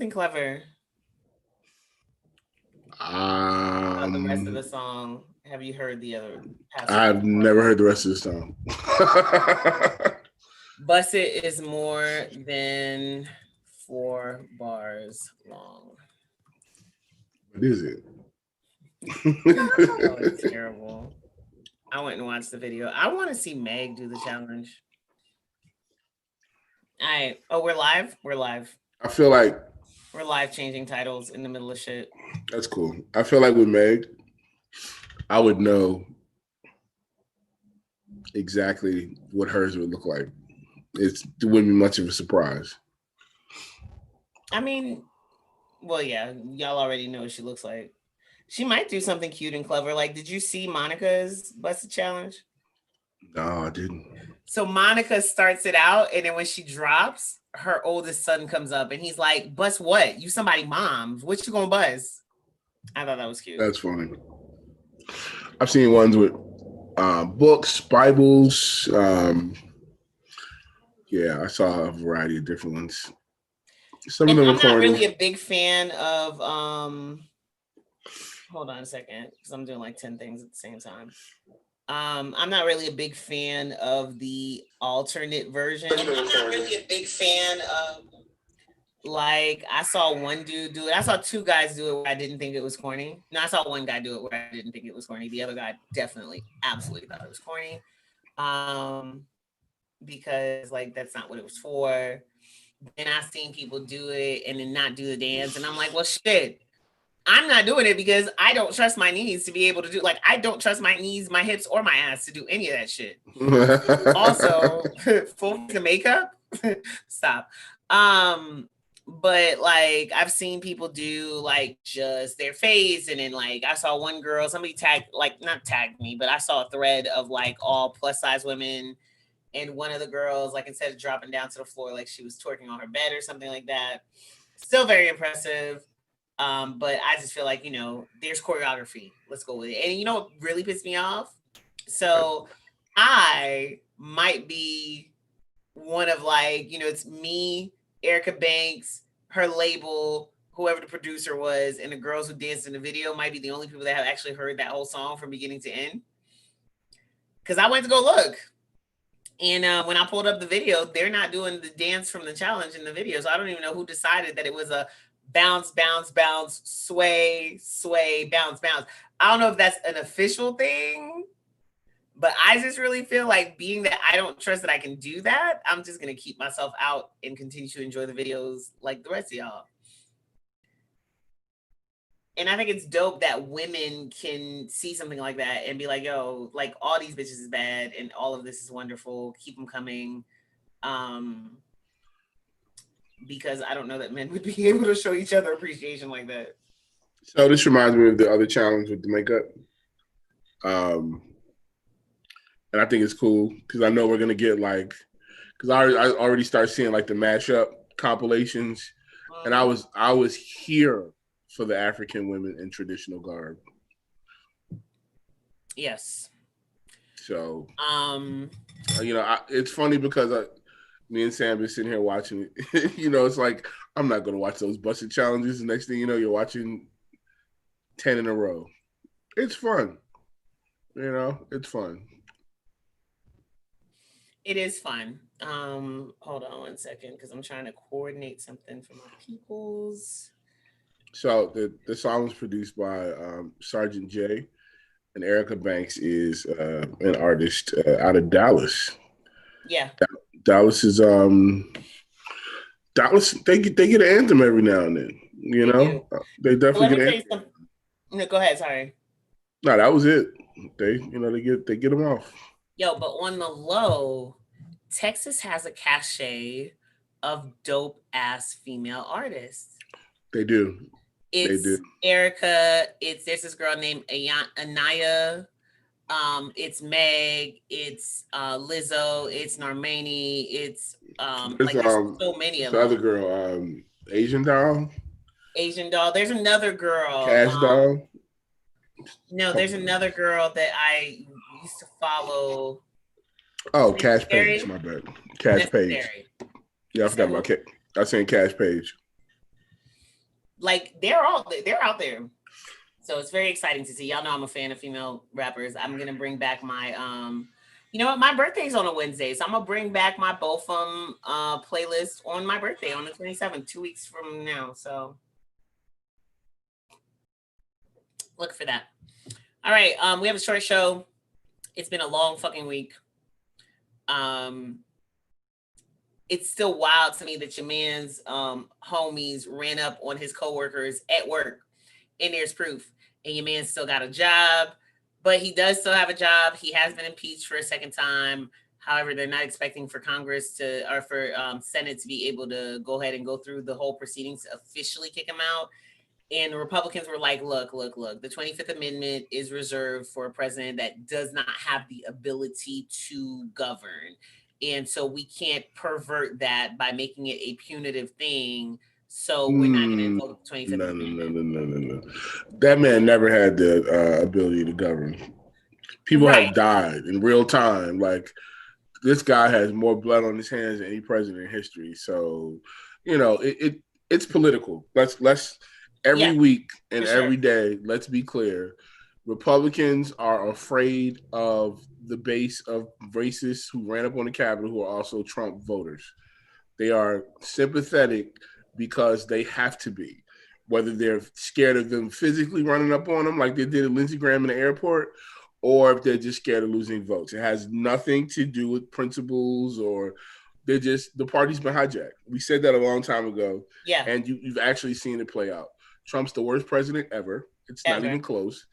think clever about the rest of Um, the song. Have you heard the other passages? I've never heard the rest of the song. Bust It is more than 4 bars long. What is it? Oh, it's terrible. I went and watched the video. I want to see Meg do the challenge. All right. Oh, we're live. We're live. I feel like We're live changing titles in the middle of shit. that's cool. I feel like with Meg, I would know exactly what hers would look like. It wouldn't be much of a surprise. I mean, well, yeah, y'all already know what she looks like. She might do something cute and clever. Like, did you see Monica's Busted Challenge? No, I didn't. So Monica starts it out, and then when she drops, her oldest son comes up, and he's like, "Bust what? You somebody mom? What you gonna bust?" I thought that was cute. That's funny. I've seen ones with books, Bibles. Yeah, I saw a variety of different ones. Some of And them I'm are not corny. really a big fan of hold on a second, because I'm doing like 10 things at the same time. I'm not really a big fan of the alternate version. I'm not really a big fan of, like, I saw one dude do it. I saw two guys do it where I didn't think it was corny. No, I saw one guy do it where I didn't think it was corny. The other guy definitely, absolutely thought it was corny. Because like that's not what it was for. Then I seen people do it and then not do the dance, and I'm like, well, shit. I'm not doing it because I don't trust my knees to be able to do, like, I don't trust my knees, my hips, or my ass to do any of that shit. Also, full face of makeup. Stop. But like I've seen people do like just their face, and then like I saw one girl, somebody tagged, like not tagged me, but I saw a thread of like all plus size women, and one of the girls, like instead of dropping down to the floor, like she was twerking on her bed or something like that. Still very impressive. But I just feel like, there's choreography. Let's go with it. And you know what really pissed me off? So I might be one of, like, it's me, Erica Banks, her label, whoever the producer was, and the girls who danced in the video might be the only people that have actually heard that whole song from beginning to end. Because I went to go look. And when I pulled up the video, they're not doing the dance from the challenge in the video. So I don't even know who decided that it was a bounce, bounce, bounce, sway, sway, bounce, bounce. I don't know if that's an official thing, but I just really feel like, being that I don't trust that I can do that, I'm just going to keep myself out and continue to enjoy the videos like the rest of y'all. And I think it's dope that women can see something like that and be like, yo, like all these bitches is bad and all of this is wonderful. Keep them coming. Because I don't know that men would be able to show each other appreciation like that. So this reminds me of the other challenge with the makeup. And I think it's cool because I know we're gonna get like, because I already start seeing like the mashup compilations, and I was here for the African women in traditional garb. Yes. So, it's funny because me and Sam been sitting here watching it. It's like I'm not gonna watch those busted challenges. The next thing you know, you're watching 10 in a row. It's fun. It's fun. It is fun. Hold on one second, because I'm trying to coordinate something for my peoples. So the song was produced by Sergeant J, and Erica Banks is an artist out of Dallas. Yeah. Dallas is Dallas. They get an anthem every now and then. They definitely get an anthem. No, go ahead. Sorry. No, that was it. They get them off. Yo, but on the low, Texas has a cachet of dope ass female artists. They do. It's Erica. There's this girl named Anaya. It's Meg. It's Lizzo. It's Normani. It's there's so many of them. The other girl, Asian Doll. Asian Doll. There's another girl. Cash Doll. No, there's another girl that I used to follow. Oh, Cash Page. My bad. Cash Page. Yeah, I forgot about Cash. I was saying Cash Page. like they're out there. So it's very exciting to see. Y'all know I'm a fan of female rappers. I'm gonna bring back my you know what? My birthday's on a Wednesday, so I'm gonna bring back my Botham playlist on my birthday on the 27th, 2 weeks from now. So look for that. All right, we have a short show. It's been a long fucking week. It's still wild to me that your man's homies ran up on his coworkers at work, and there's proof. And your man still got a job, but he does still have a job. He has been impeached for a second time. However, they're not expecting for Congress to, or for Senate to be able to go ahead and go through the whole proceedings to officially kick him out. And the Republicans were like, look, the 25th Amendment is reserved for a president that does not have the ability to govern. And so we can't pervert that by making it a punitive thing. So we're not going to invoke the 25th Amendment. No. That man never had the ability to govern. People have died in real time. Like, this guy has more blood on his hands than any president in history. So, you know, it's political. Let's every week and every day, let's be clear. Republicans are afraid of the base of racists who ran up on the Capitol who are also Trump voters. They are sympathetic because they have to be, whether they're scared of them physically running up on them like they did at Lindsey Graham in the airport, or if they're just scared of losing votes. It has nothing to do with principles, or they're just, the party's been hijacked. We said that a long time ago. Yeah. And you've actually seen it play out. Trump's the worst president ever. It's not even close.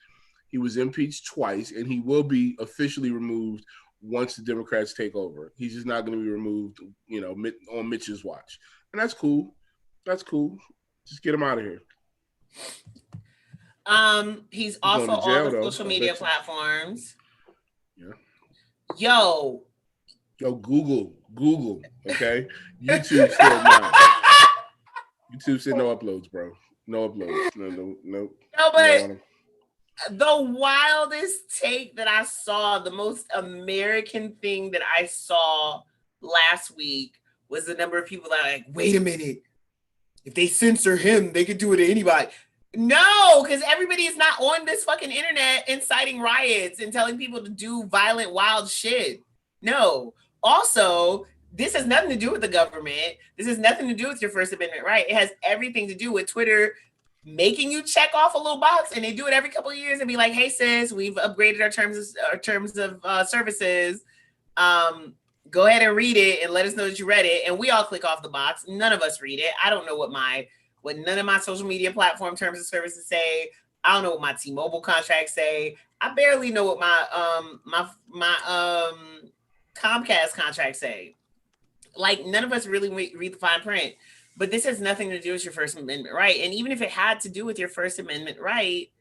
He was impeached twice, and he will be officially removed once the Democrats take over. He's just not going to be removed, you know, on Mitch's watch. And that's cool. That's cool. Just get him out of here. He's also on the social media platforms. Yeah. Yo, Google. Okay. YouTube still not. YouTube said no uploads, bro. No uploads. No. No, but the wildest take that I saw, the most American thing that I saw last week was the number of people that are like, wait a minute. If they censor him, they could do it to anybody. No, because everybody is not on this fucking internet inciting riots and telling people to do violent, wild shit. No. Also, this has nothing to do with the government. This has nothing to do with your First Amendment right. It has everything to do with Twitter making you check off a little box, and they do it every couple of years and be like, hey, sis, we've upgraded our terms of services. Go ahead and read it and let us know that you read it. And we all click off the box. None of us read it. I don't know what none of my social media platform terms of services say. I don't know what my T-Mobile contracts say. I barely know what my Comcast contracts say. Like, none of us really read the fine print. But this has nothing to do with your First Amendment right. And even if it had to do with your First Amendment right,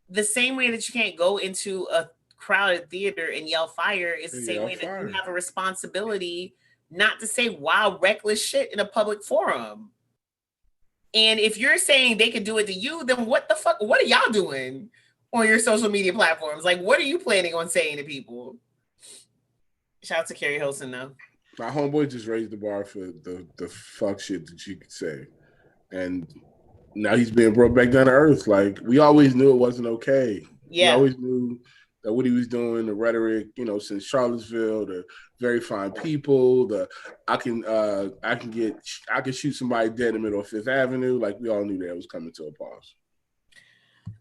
the same way that you can't go into a crowded theater and yell fire is the same way that you have a responsibility not to say wild, reckless shit in a public forum. And if you're saying they could do it to you, then what the fuck? What are y'all doing on your social media platforms? Like, what are you planning on saying to people? Shout out to Carrie Hilson, though. My homeboy just raised the bar for the fuck shit that you could say. And now he's being brought back down to earth. Like, we always knew it wasn't okay. Yeah. We always knew that what he was doing, the rhetoric, you know, since Charlottesville, the very fine people, I can shoot somebody dead in the middle of Fifth Avenue. Like, we all knew that it was coming to a pause.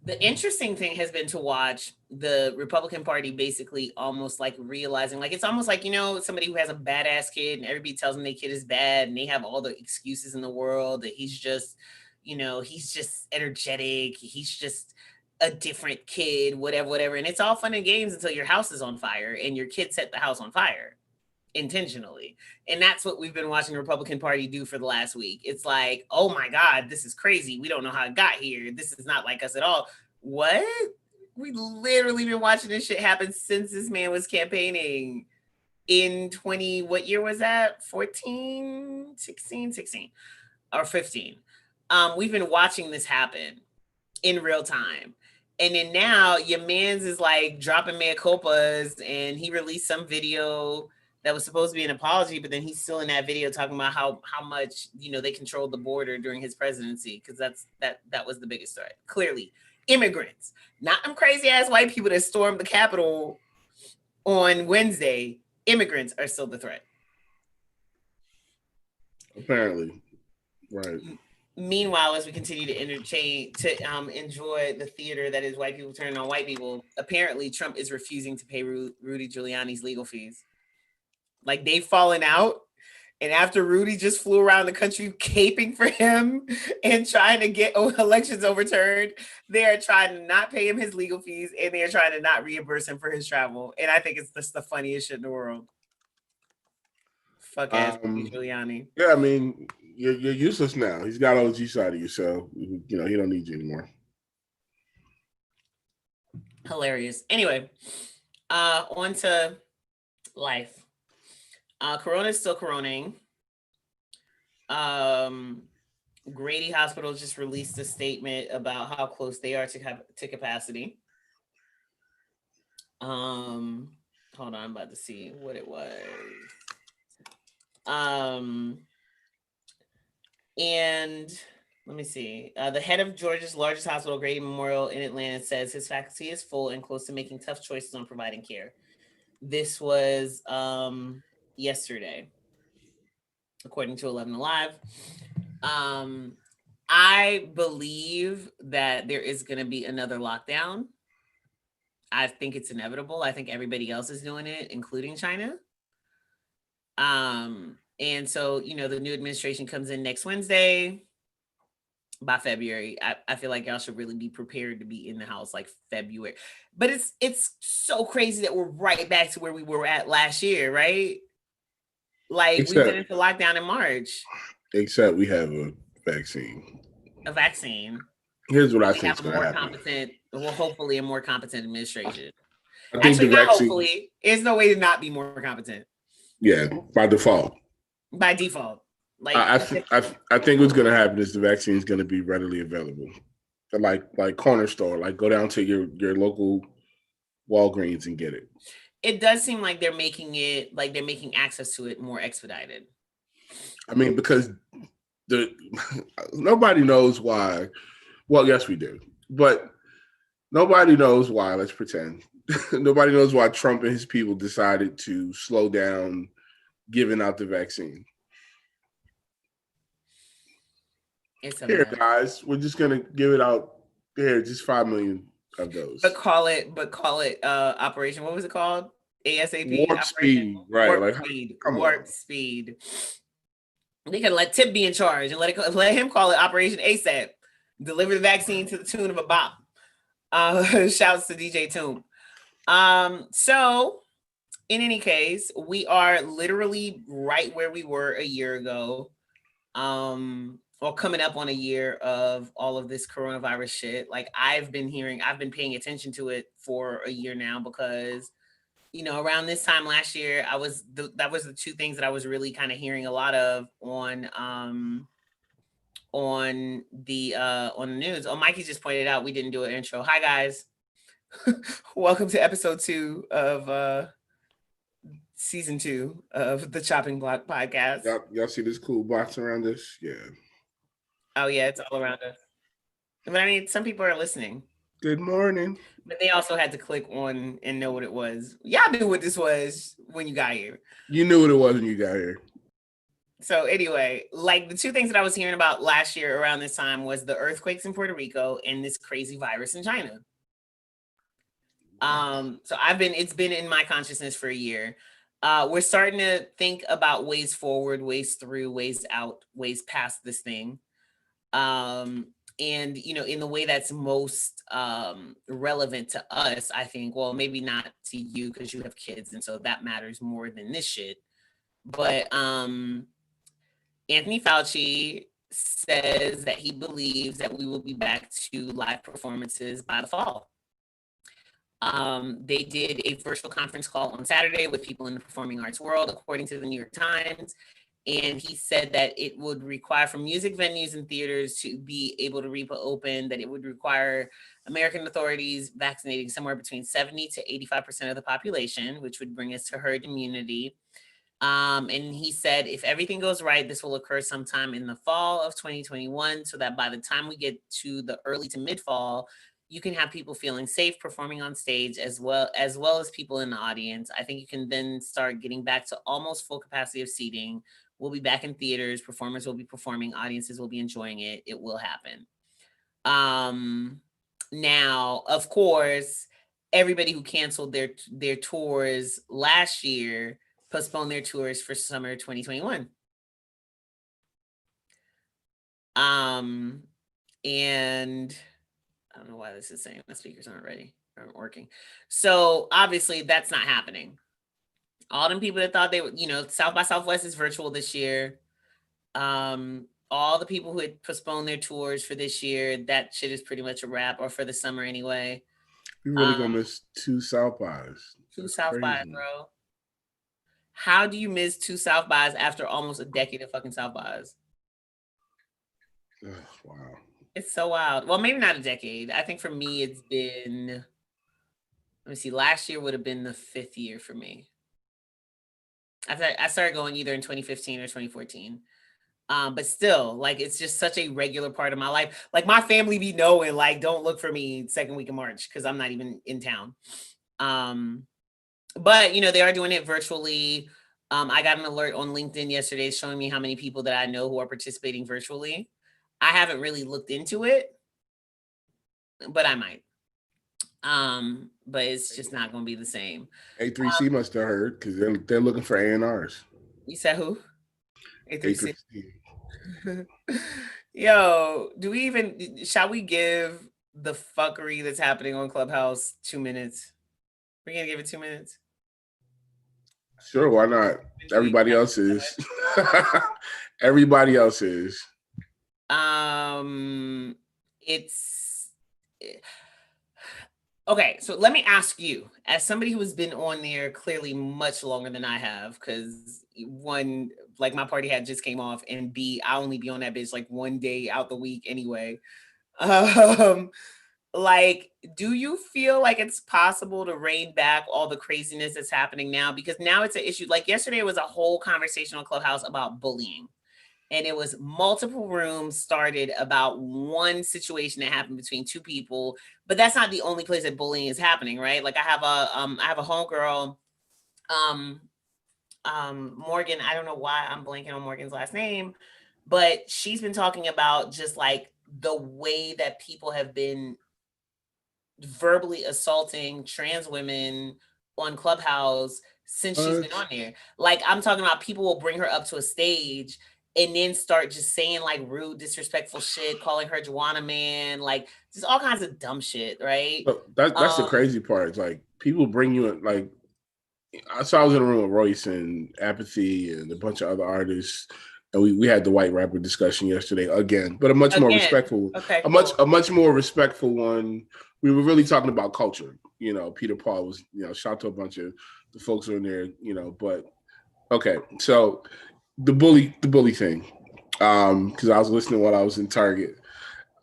The interesting thing has been to watch the Republican Party basically almost like realizing, like, it's almost like, you know, somebody who has a badass kid and everybody tells them their kid is bad and they have all the excuses in the world that he's just, you know, he's just energetic. He's just a different kid, whatever. And it's all fun and games until your house is on fire and your kid set the house on fire intentionally. And that's what we've been watching the Republican Party do for the last week. It's like, oh my God, this is crazy. We don't know how it got here. This is not like us at all. What? We literally been watching this shit happen since this man was campaigning in what year was that? 16 or 15. We've been watching this happen in real time. And then now your man's is like dropping mea culpas, and he released some video that was supposed to be an apology, but then he's still in that video talking about how much they controlled the border during his presidency, because that was the biggest threat. Clearly, immigrants, not them crazy ass white people that stormed the Capitol on Wednesday. Immigrants are still the threat. Apparently, right. Meanwhile, as we continue to enjoy the theater that is white people turning on white people, apparently Trump is refusing to pay Rudy Giuliani's legal fees. Like, they've fallen out. And after Rudy just flew around the country caping for him and trying to get elections overturned, they are trying to not pay him his legal fees, and they are trying to not reimburse him for his travel. And I think it's just the funniest shit in the world. Fuck ass Rudy Giuliani. Yeah, I mean, you're useless now. He's got OG side of you, so he don't need you anymore. Hilarious. Anyway, on to life. Corona is still coronaing. Grady Hospital just released a statement about how close they are to capacity. Hold on, I'm about to see what it was. And let me see. The head of Georgia's largest hospital, Grady Memorial in Atlanta, says his faculty is full and close to making tough choices on providing care. This was yesterday, according to 11 Alive. I believe that there is going to be another lockdown. I think it's inevitable. I think everybody else is doing it, including China. And so, the new administration comes in next Wednesday. By February, I feel like y'all should really be prepared to be in the house like February. But it's so crazy that we're right back to where we were at last year, right? Like, we went into lockdown in March. Except we have a vaccine. A vaccine. Here's what I think is going to happen. Hopefully a more competent administration. I think Actually, not hopefully. There's no way to not be more competent. Yeah, by default. By default. Like, I think what's going to happen is the vaccine is going to be readily available, like corner store. Like, go down to your local Walgreens and get it. It does seem like they're making access to it more expedited. I mean, because nobody knows why. Well, yes, we do, but nobody knows why. Let's pretend nobody knows why Trump and his people decided to slow down giving out the vaccine. Here, guys, we're just gonna give it out. Here, just 5 million of those. But call it Operation. What was it called? ASAP. Warp Speed, right? Warp Speed. They can let Tip be in charge and let him call it Operation ASAP. Deliver the vaccine to the tune of a bop. Shouts to DJ Toom. So, in any case, we are literally right where we were a year ago. Or coming up on a year of all of this coronavirus shit. Like, I've been paying attention to it for a year now because, around this time last year, that was the two things that I was really kind of hearing a lot of on the news. Oh, Mikey just pointed out we didn't do an intro. Hi guys. Welcome to episode 2 of season 2 of the Chopping Block podcast. Y'all see this cool box around us? Yeah. Oh yeah, it's all around us. But I mean, some people are listening. Good morning. But they also had to click on and know what it was. Y'all knew what this was when you got here. You knew what it was when you got here. So anyway, like, the two things that I was hearing about last year around this time was the earthquakes in Puerto Rico and this crazy virus in China. So it's been in my consciousness for a year. We're starting to think about ways forward, ways through, ways out, ways past this thing. And, in the way that's most relevant to us, I think, well, maybe not to you because you have kids. And so that matters more than this shit. But Anthony Fauci says that he believes that we will be back to live performances by the fall. They did a virtual conference call on Saturday with people in the performing arts world, according to the New York Times. And he said that it would require, for music venues and theaters to be able to reopen, that it would require American authorities vaccinating somewhere between 70 to 85% of the population, which would bring us to herd immunity. And he said, if everything goes right, this will occur sometime in the fall of 2021, so that by the time we get to the early to mid fall, you can have people feeling safe performing on stage as well as people in the audience. I think you can then start getting back to almost full capacity of seating. We'll be back in theaters, performers will be performing, audiences will be enjoying it. It will happen. Now, of course, everybody who canceled their tours last year postponed their tours for summer 2021. And I don't know why this is saying the speakers aren't working. So obviously that's not happening. All them people that thought they would, South by Southwest is virtual this year. All the people who had postponed their tours for this year, that shit is pretty much a wrap, or for the summer anyway. You're really gonna miss 2 South bys. Two That's South bys, crazy. bro. How do you miss 2 South bys after almost a decade of fucking South bys? Ugh, wow. It's so wild. Well, maybe not a decade. I think for me, it's been, let me see, last year would have been the 5th year for me. I started going either in 2015 or 2014. But still, like, it's just such a regular part of my life. Like, my family be knowing, like, don't look for me second week of March because I'm not even in town. But they are doing it virtually. I got an alert on LinkedIn yesterday showing me how many people that I know who are participating virtually. I haven't really looked into it, but I might. But it's just not going to be the same. A3C must have heard because they're looking for A&Rs. You said who? A3C. A3C. Yo, shall we give the fuckery that's happening on Clubhouse 2 minutes? We're gonna give it 2 minutes. Sure, why not? Everybody else is. Everybody else is. It's okay. So let me ask you, as somebody who has been on there clearly much longer than I have, because one, like, my party hat just came off, and B, I only be on that bitch like one day out the week anyway. Like, do you feel like it's possible to rein back all the craziness that's happening now? Because now it's an issue. Like, yesterday was a whole conversation on Clubhouse about bullying. And it was multiple rooms started about one situation that happened between two people. But that's not the only place that bullying is happening, right? Like, I have a homegirl, Morgan. I don't know why I'm blanking on Morgan's last name, but she's been talking about just like the way that people have been verbally assaulting trans women on Clubhouse since she's been on there. Like, I'm talking about people will bring her up to a stage and then start just saying like rude, disrespectful shit, calling her Juana Man, like just all kinds of dumb shit, right? So that's the crazy part. It's like people bring you in, like, so I was in a room with Royce and Apathy and a bunch of other artists, and we had the white rapper discussion yesterday again, but a much more respectful, okay, a much more respectful one. We were really talking about culture. Peter Paul was, shout to a bunch of the folks on there, but okay. So the bully thing, because I was listening while I was in Target.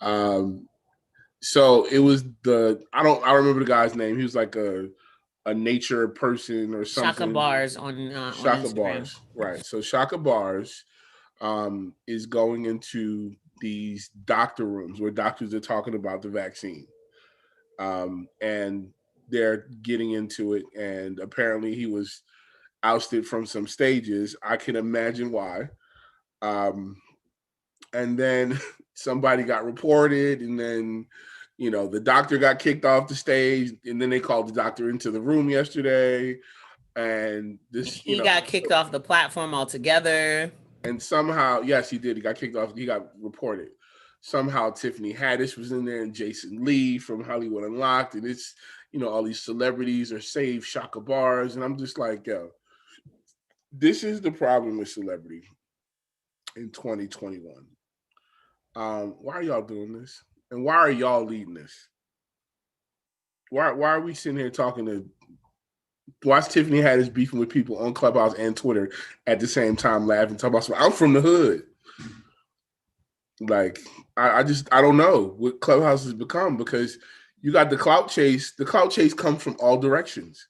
So it was I remember the guy's name. He was like a nature person or something. Shaka Bars on Shaka Instagram. Bars, right? So Shaka Bars is going into these doctor rooms where doctors are talking about the vaccine, and they're getting into it. And apparently, he was ousted from some stages. I can imagine why. And then somebody got reported, and then the doctor got kicked off the stage, and then they called the doctor into the room yesterday, and he got kicked off the platform altogether. And somehow, yes, he did. He got kicked off. He got reported. Somehow Tiffany Haddish was in there, and Jason Lee from Hollywood Unlocked, and it's all these celebrities are saved Shaka Bars, and I'm just like, yo, this is the problem with celebrity in 2021. Why are y'all doing this? And why are y'all leading this? Why are we sitting here talking to watch Tiffany Haddish beefing with people on Clubhouse and Twitter at the same time, laughing, talking about I'm from the hood. Like, I don't know what Clubhouse has become, because you got the clout chase. The clout chase comes from all directions.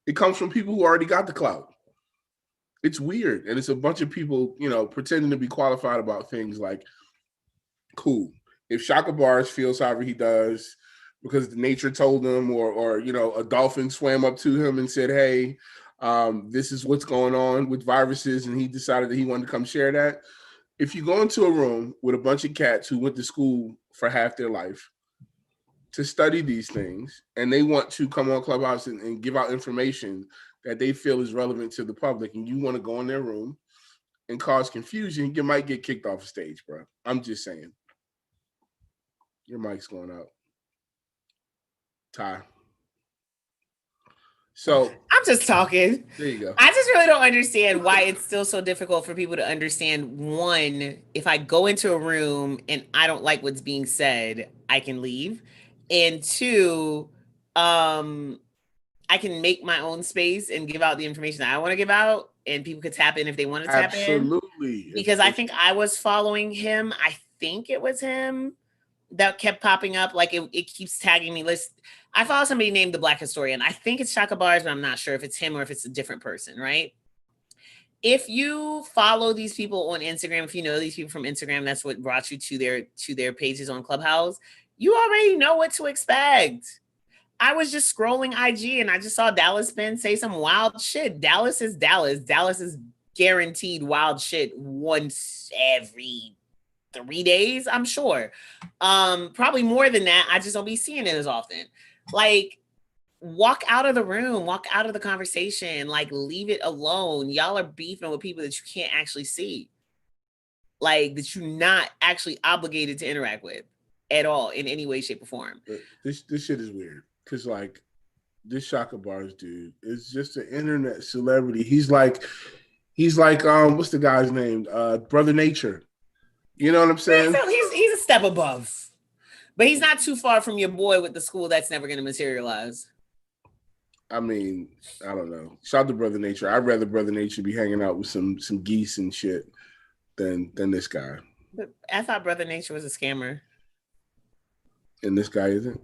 It comes from people who already got the clout. It's weird. And it's a bunch of people, pretending to be qualified about things like, cool. If Shaka Bars feels however he does because the nature told him, or a dolphin swam up to him and said, hey, this is what's going on with viruses, and he decided that he wanted to come share that. If you go into a room with a bunch of cats who went to school for half their life to study these things, and they want to come on Clubhouse and give out information that they feel is relevant to the public, and you want to go in their room and cause confusion, you might get kicked off the stage, bro. I'm just saying. Your mic's going out. Ty. So I'm just talking. There you go. I just really don't understand why it's still so difficult for people to understand. One, if I go into a room and I don't like what's being said, I can leave. And two, I can make my own space and give out the information that I want to give out, and people could tap in if they want to tap in. Absolutely. Because I think I was following him. I think it was him that kept popping up. Like it keeps tagging me. I follow somebody named the Black Historian. I think it's Shaka Bars, but I'm not sure if it's him or if it's a different person, right? If you follow these people on Instagram, if you know these people from Instagram, that's what brought you to their pages on Clubhouse, you already know what to expect. I was just scrolling IG and I just saw Dallas Penn say some wild shit. Dallas is Dallas. Dallas is guaranteed wild shit once every 3 days, I'm sure. Probably more than that. I just don't be seeing it as often. Like, walk out of the room, walk out of the conversation, like leave it alone. Y'all are beefing with people that you can't actually see. Like that you're not actually obligated to interact with at all in any way, shape, or form. This shit is weird. Cause like this Shaka Bars dude is just an internet celebrity. He's like what's the guy's name? Brother Nature. You know what I'm saying? He's a step above. But he's not too far from your boy with the school that's never going to materialize. I mean, I don't know. Shout out to Brother Nature. I'd rather Brother Nature be hanging out with some geese and shit than this guy. But I thought Brother Nature was a scammer. And this guy isn't?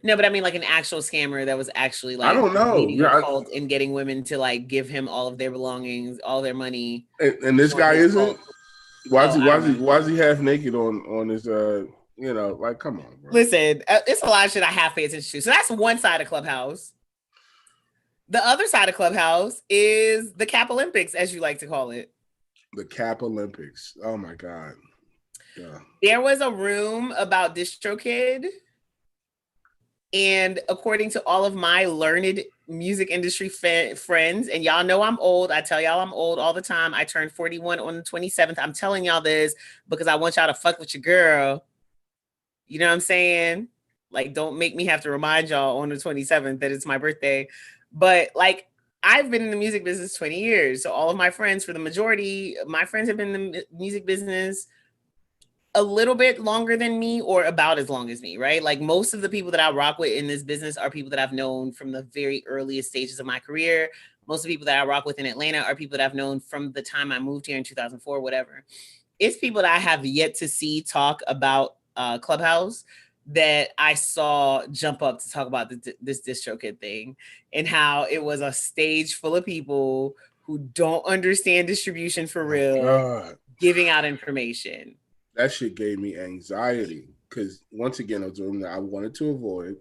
No, but I mean like an actual scammer that was actually like I don't know. leading a cult and getting women to like give him all of their belongings, all their money. And this guy isn't? Why is he half naked on his like, come on, bro. Listen, it's a lot of shit I have to pay attention to. So that's one side of Clubhouse. The other side of Clubhouse is the Cap Olympics, as you like to call it. The Cap Olympics. Oh my God. Yeah. There was a room about DistroKid. And according to all of my learned music industry friends, and y'all know I'm old. I tell y'all I'm old all the time. I turned 41 on the 27th. I'm telling y'all this because I want y'all to fuck with your girl. You know what I'm saying? Like, don't make me have to remind y'all on the 27th that it's my birthday. But like, I've been in the music business 20 years. So all of my friends, for the majority, my friends have been in the music business a little bit longer than me or about as long as me, right? Like most of the people that I rock with in this business are people that I've known from the very earliest stages of my career. Most of the people that I rock with in Atlanta are people that I've known from the time I moved here in 2004, whatever. It's people that I have yet to see talk about Clubhouse that I saw jump up to talk about this DistroKid thing and how it was a stage full of people who don't understand distribution for real, giving out information. That shit gave me anxiety because once again, it was a room that I wanted to avoid.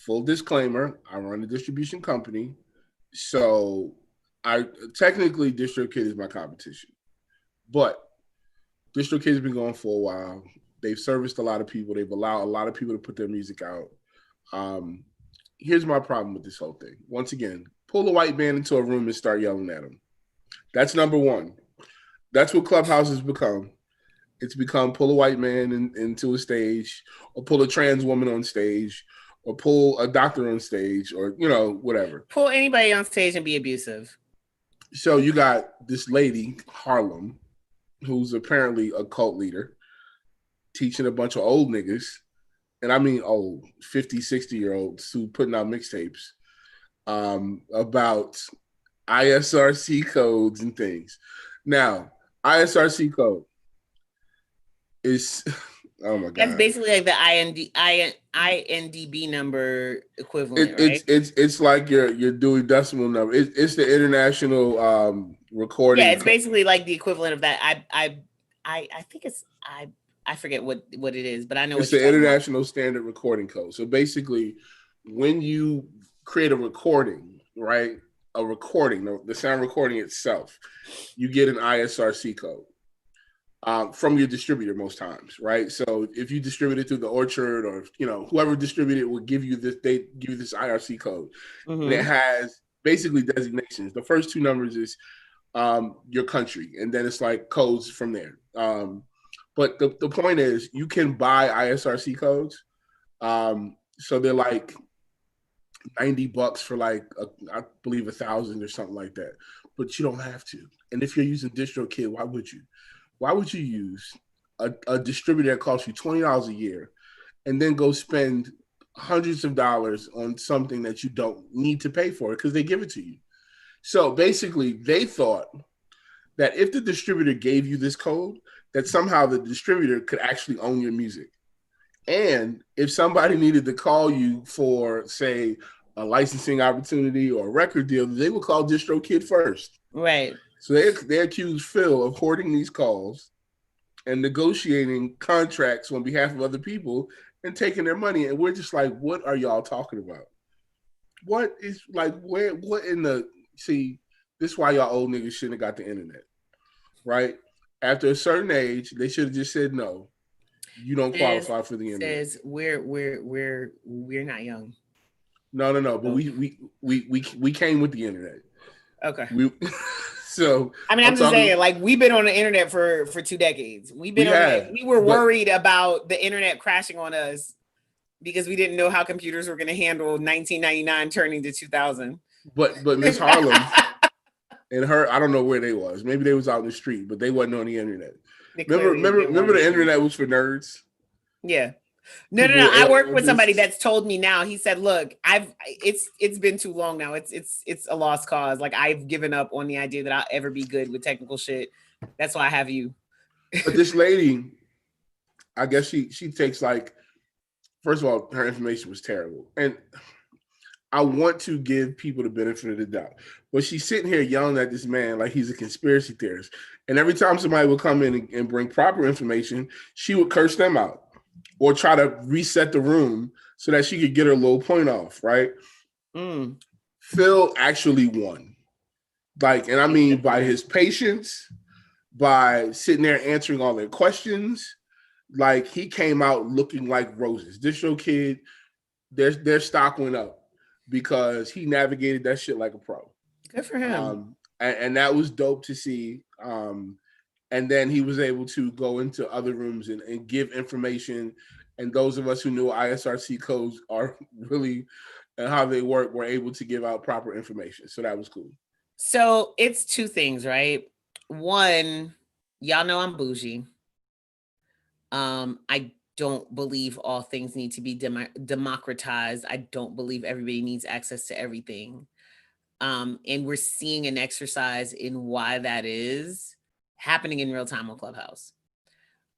Full disclaimer, I run a distribution company. So technically DistroKid is my competition. But DistroKid has been going for a while. They've serviced a lot of people. They've allowed a lot of people to put their music out. Here's my problem with this whole thing. Once again, pull a white man into a room and start yelling at him. That's number one. That's what Clubhouse has become. It's become pull a white man into a stage, or pull a trans woman on stage, or pull a doctor on stage, or, whatever. Pull anybody on stage and be abusive. So you got this lady, Harlem, who's apparently a cult leader, teaching a bunch of old niggas, and I mean old, 50, 60-year-olds who putting out mixtapes about ISRC codes and things. Now, ISRC code is Oh my That's god. basically like the INDB number equivalent, right? It's like you're doing decimal number. It's the international Yeah, recording. it's basically like the equivalent of that. I think I forget what it is, but I know It's what you're the talking about. international standard recording code. So basically, when you create a recording, right? A recording, the sound recording itself, you get an ISRC code from your distributor most times, right? So if you distribute it through the Orchard or whoever distributed it will give you this, they give you this IRC code, and it Mm-hmm. has basically designations. The first two numbers is your country, and then it's like codes from there. But the point is, you can buy ISRC codes. So they're like $90 for like I believe 1,000 or something like that. But you don't have to. And if you're using DistroKid, why would you? Why would you use a distributor that costs you $20 a year and then go spend hundreds of dollars on something that you don't need to pay for it because they give it to you? So basically, they thought that if the distributor gave you this code, that somehow the distributor could actually own your music. And if somebody needed to call you for, say, a licensing opportunity or a record deal, they would call DistroKid first. Right. So they accused Phil of hoarding these calls and negotiating contracts on behalf of other people and taking their money. And we're just like, what are y'all talking about? What is like what in the see? This is why y'all old niggas shouldn't have got the internet, right? After a certain age, they should have just said no. You don't Says qualify for the internet. says we're not young. No. But So, we came with the internet. okay. We so I mean, I'm I'm just talking. saying, like, we've been on the internet for 2 decades. We've been We on have, it. We were but worried about the internet crashing on us because we didn't know how computers were going to handle 1999 turning to 2000. but Miss Harlem and her, I don't know where they was. Maybe they was out in the street, but they wasn't on the internet. They Remember, clearly remember, didn't want remember to the see. internet was for nerds. Yeah. No. People I work on with somebody this. that's told me now. He said, "Look, it's been too long now. It's a lost cause. Like I've given up on the idea that I'll ever be good with technical shit. That's why I have you." But this lady, I guess she takes like, first of all, her information was terrible, and I want to give people the benefit of the doubt. But she's sitting here yelling at this man like he's a conspiracy theorist. And every time somebody would come in and bring proper information, she would curse them out or try to reset the room so that she could get her little point off, right? Mm. Phil actually won. Like, and I mean by his patience, by sitting there answering all their questions. Like he came out looking like roses. DistroKid, their stock went up because he navigated that shit like a pro. Good for him. And that was dope to see. And then he was able to go into other rooms and give information. And those of us who knew ISRC codes are really and how they work were able to give out proper information. So that was cool. So it's two things, right? One, y'all know I'm bougie. I don't believe all things need to be democratized. I don't believe everybody needs access to everything. And we're seeing an exercise in why that is happening in real time on Clubhouse.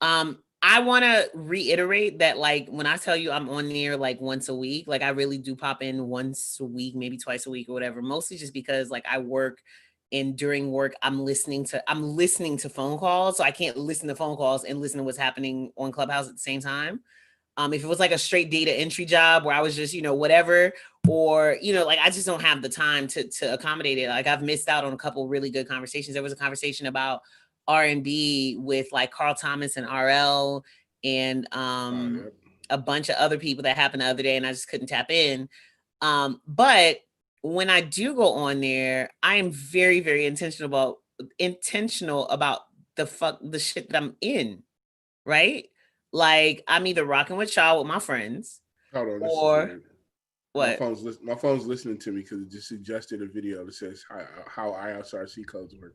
I want to reiterate that, like, when I tell you I'm on there like once a week, like I really do pop in once a week, maybe twice a week or whatever, mostly just because like I work and during work I'm listening to phone calls. So I can't listen to phone calls and listen to what's happening on Clubhouse at the same time. If it was like a straight data entry job where I was just, whatever, or, like I just don't have the time to accommodate it. Like I've missed out on a couple really good conversations. There was a conversation about R&B with like Carl Thomas and RL and Yep. a bunch of other people that happened the other day, and I just couldn't tap in. But when I do go on there, I am very, very intentional about the shit that I'm in, right? Like I'm either rocking with y'all with my friends, Hold on, this is or weird. what? My phone's listening to me because it just suggested a video that says how ISRC codes work.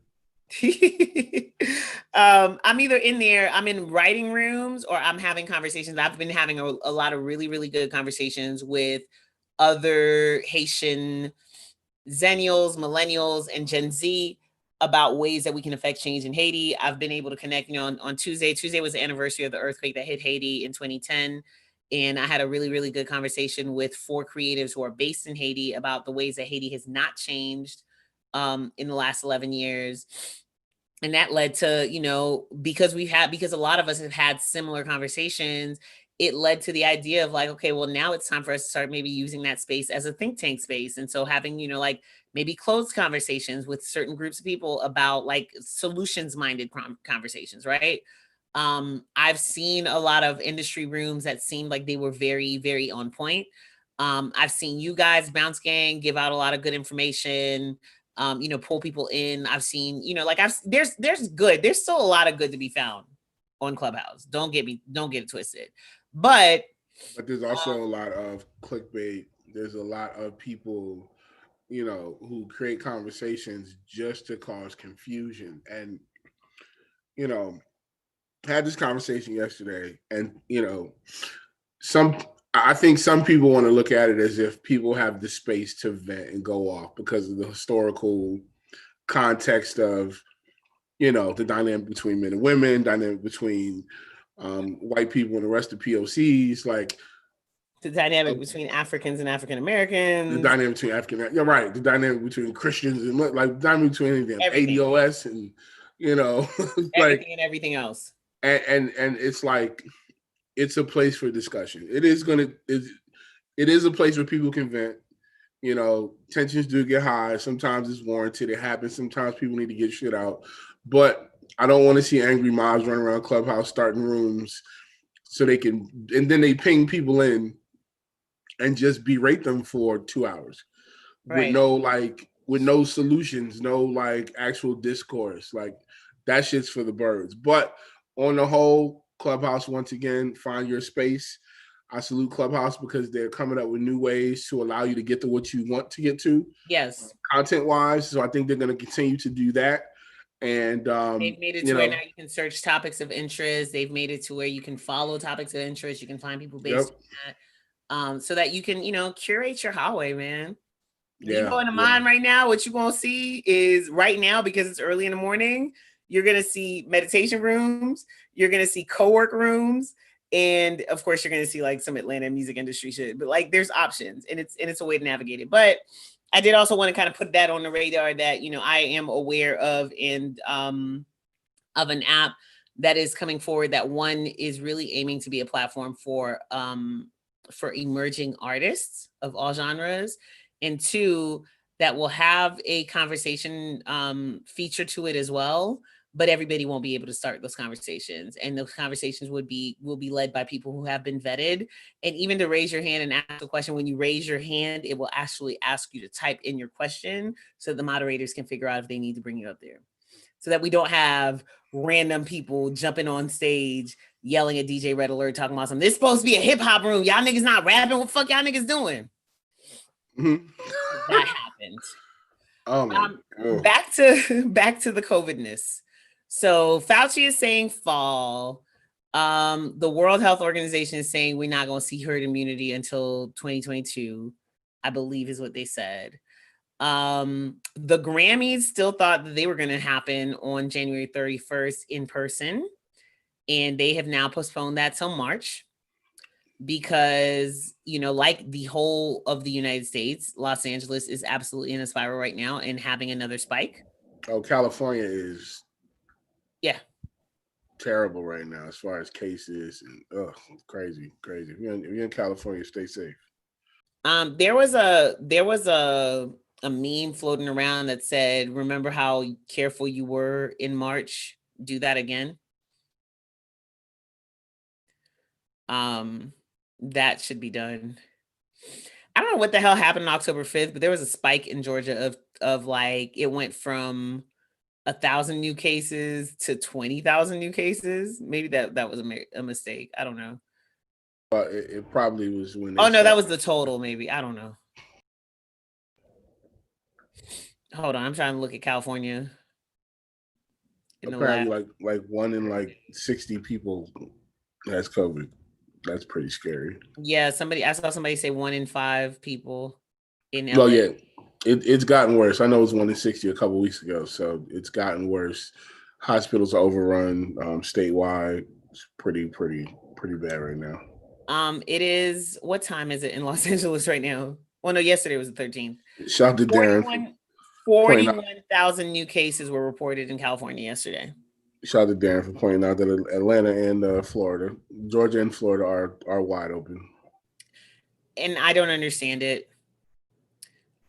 I'm either in there, I'm in writing rooms, or I'm having conversations. I've been having a lot of really, really good conversations with other Haitian Zennials, Millennials, and Gen Z about ways that we can affect change in Haiti. I've been able to connect, on Tuesday. Tuesday was the anniversary of the earthquake that hit Haiti in 2010. And I had a really, really good conversation with 4 creatives who are based in Haiti about the ways that Haiti has not changed in the last 11 years. And that led to, because a lot of us have had similar conversations, it led to the idea of like, okay, well, now it's time for us to start maybe using that space as a think tank space. And so having, like maybe closed conversations with certain groups of people about like solutions minded conversations, right? I've seen a lot of industry rooms that seemed like they were very, very on point. I've seen you guys, Bounce Gang, give out a lot of good information, pull people in. I've seen, there's still a lot of good to be found on Clubhouse. Don't get it twisted. But there's also a lot of clickbait. There's a lot of people, who create conversations just to cause confusion. And, I had this conversation yesterday, and I think some people want to look at it as if people have the space to vent and go off because of the historical context of, the dynamic between men and women, dynamic between white people and the rest of POCs, like the dynamic between Africans and African Americans, the dynamic between you're right, the dynamic between Christians and like the dynamic between anything, ADOS and everything like and everything else. And it's like, it's a place for discussion. It is a place where people can vent. Tensions do get high. Sometimes it's warranted. It happens. Sometimes people need to get shit out. But I don't want to see angry mobs running around Clubhouse starting rooms so they can, and then they ping people in and just berate them for 2 hours with no solutions, no like actual discourse. Like that shit's for the birds. But on the whole, Clubhouse, once again, find your space. I salute Clubhouse because they're coming up with new ways to allow you to get to what you want to get to. Yes. Content-wise. So I think they're going to continue to do that. And they've made it to where now you can search topics of interest. They've made it to where you can follow topics of interest. You can find people based on that. So that you can, curate your hallway, man. You go into mine right now, what you're going to see is right now, because it's early in the morning, you're going to see meditation rooms. You're going to see co-work rooms. And of course, you're going to see like some Atlanta music industry shit. But like there's options and it's a way to navigate it. But I did also want to kind of put that on the radar that, I am aware of and of an app that is coming forward that one is really aiming to be a platform for emerging artists of all genres. And 2, that will have a conversation feature to it as well, but everybody won't be able to start those conversations. And those conversations will be led by people who have been vetted. And even to raise your hand and ask a question, when you raise your hand, it will actually ask you to type in your question so the moderators can figure out if they need to bring you up there. So that we don't have random people jumping on stage, yelling at DJ Red Alert, talking about something. This is supposed to be a hip hop room. Y'all niggas not rapping. What the fuck y'all niggas doing? That happened. Back to the COVIDness. So Fauci is saying fall. The World Health Organization is saying we're not going to see herd immunity until 2022, I believe is what they said. The Grammys still thought that they were going to happen on January 31st in person, and they have now postponed that till March. Because, like the whole of the United States, Los Angeles is absolutely in a spiral right now and having another spike. Oh, California is terrible right now as far as cases and crazy. If you're in California, stay safe. There was a meme floating around that said, "Remember how careful you were in March? Do that again." That should be done. I don't know what the hell happened on October 5th, but there was a spike in Georgia of like, it went from 1,000 new cases to 20,000 new cases. Maybe that was a mistake. I don't know. It probably was when. That was the total. Maybe, I don't know. Hold on, I'm trying to look at California. Apparently, like 1 in 60 people has COVID. That's pretty scary. Yeah, I saw somebody say 1 in 5 people in LA. Well, yeah, It's gotten worse. I know it was 1 in 60 a couple weeks ago, so it's gotten worse. Hospitals are overrun statewide. It's pretty bad right now. It is, what time is it in Los Angeles right now? Well, no, yesterday was the 13th. Shout out to Darren for pointing out. 41,000 new cases were reported in California yesterday. Shout out to Darren for pointing out that Atlanta and Florida, Georgia and Florida are wide open. And I don't understand it.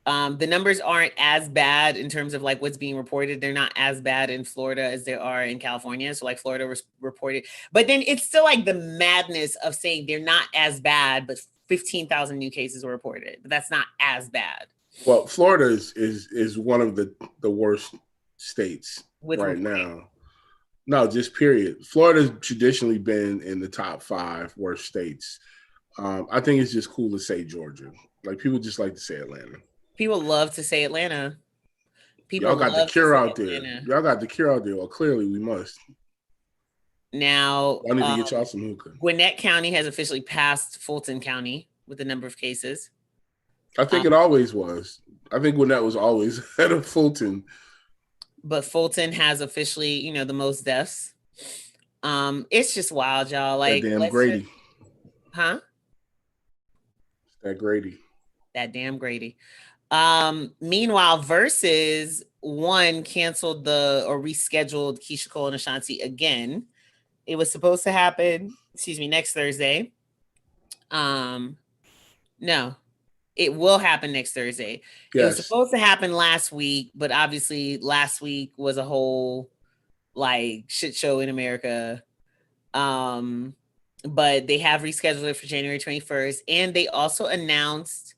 The numbers aren't as bad in terms of like what's being reported. They're not as bad in Florida as they are in California. So like Florida was reported, but then it's still like the madness of saying they're not as bad, but 15,000 new cases were reported. But that's not as bad. Well, Florida is one of the worst states right now. No, just period. Florida's traditionally been in the top 5 worst states. I think it's just cool to say Georgia. Like people just like to say Atlanta. People love to say Atlanta. Y'all got the cure out there. Y'all got the cure out there. Well, clearly we must. Now, I need to get y'all some hookah. Gwinnett County has officially passed Fulton County with the number of cases. I think it always was. I think Gwinnett was always ahead of Fulton. But Fulton has officially, the most deaths. It's just wild, y'all. Like that damn Grady. Huh? That Grady. That damn Grady. Meanwhile, Versus canceled or rescheduled Keyshia Cole and Ashanti again. It was supposed to happen, next Thursday. No, it will happen next Thursday. Yes. It was supposed to happen last week, but obviously last week was a whole like shit show in America. But they have rescheduled it for January 21st. And they also announced,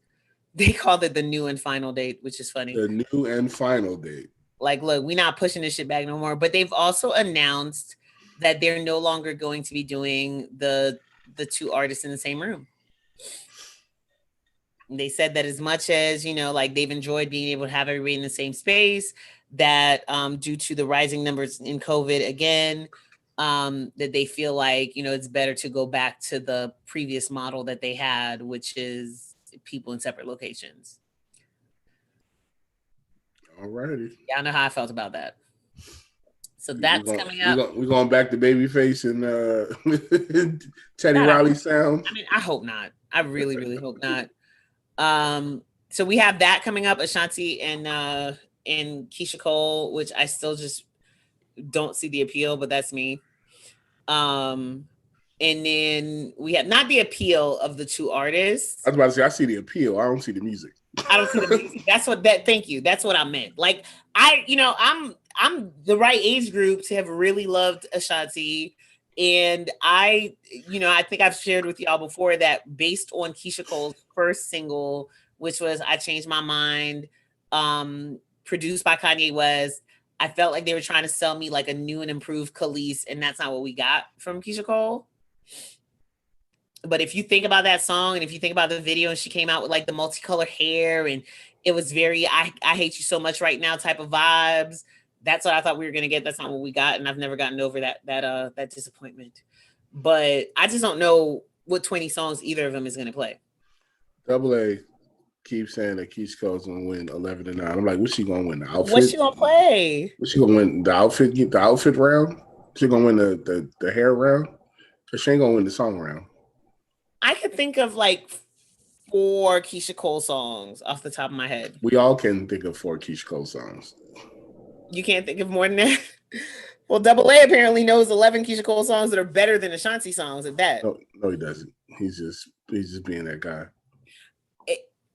they called it the new and final date, which is funny. The new and final date. Like, look, we're not pushing this shit back no more. But they've also announced that they're no longer going to be doing the 2 artists in the same room. They said that as much as, like they've enjoyed being able to have everybody in the same space, that due to the rising numbers in COVID again, that they feel like, it's better to go back to the previous model that they had, which is people in separate locations. All righty. Y'all know how I felt about that. So that's coming up. We're going back to Babyface and Teddy Riley sound. I mean, I hope not. I really, really hope not. So we have that coming up, Ashanti and Keyshia Cole, which I still just don't see the appeal, but that's me. And then we have not the appeal of the 2 artists. I was about to say, I see the appeal. I don't see the music. I don't see the music. Thank you. That's what I meant. Like I'm the right age group to have really loved Ashanti. And I think I've shared with y'all before that based on Keyshia Cole's first single, which was I Changed My Mind, produced by Kanye West, I felt like they were trying to sell me like a new and improved Khalees, and that's not what we got from Keyshia Cole. But if you think about that song and if you think about the video, and she came out with like the multicolored hair and it was very I hate you so much right now type of vibes. That's what I thought we were gonna get. That's not what we got, and I've never gotten over that disappointment. But I just don't know what 20 songs either of them is gonna play. Double A keeps saying that Keyshia Cole's gonna win 11-9. I'm like, what's she gonna win? The outfit? What's she gonna play? What's she gonna win? The outfit? The outfit round? She gonna win the hair round? Cause she ain't gonna win the song round. I could think of like 4 Keyshia Cole songs off the top of my head. We all can think of 4 Keyshia Cole songs. You can't think of more than that? Well, Double A apparently knows 11 Keyshia Cole songs that are better than Ashanti songs at that. No, he doesn't. He's just being that guy.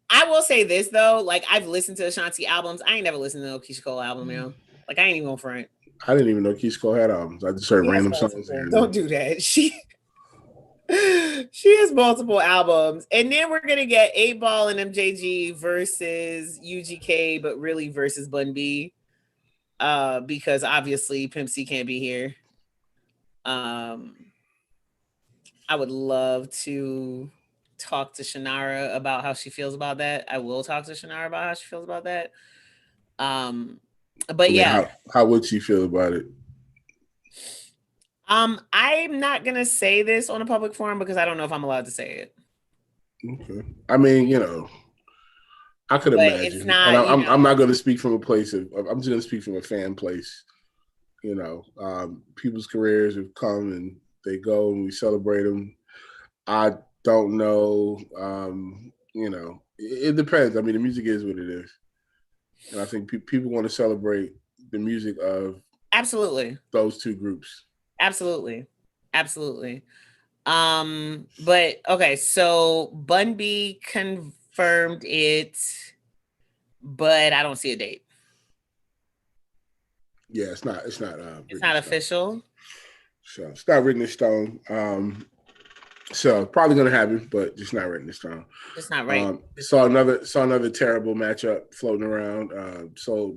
I will say this though, like I've listened to Ashanti albums. I ain't never listened to no Keyshia Cole album, Like I ain't even going front. I didn't even know Keyshia Cole had albums. I just heard random songs. Don't do that. She has multiple albums. And then we're gonna get 8Ball and MJG versus UGK, but really versus Bun B. Because obviously Pimp C can't be here. I would love to talk to Shannara about how she feels about that. I will talk to Shannara about how she feels about that. But yeah. How would she feel about it? I'm not gonna say this on a public forum because I don't know if I'm allowed to say it. Okay. I mean, I could but it's imagine, and not, I'm not going to speak from a place of. I'm just going to speak from a fan place. People's careers have come and they go, and we celebrate them. I don't know. It depends. I mean, the music is what it is, and I think people want to celebrate the music of absolutely, those two groups. absolutely, absolutely. But okay, so Bun B confirmed it, but I don't see a date. Yeah, it's not. It's not. It's not official. So it's not written in stone. So probably gonna happen, but just not written in stone. It's not right. Saw another terrible matchup floating around. Soul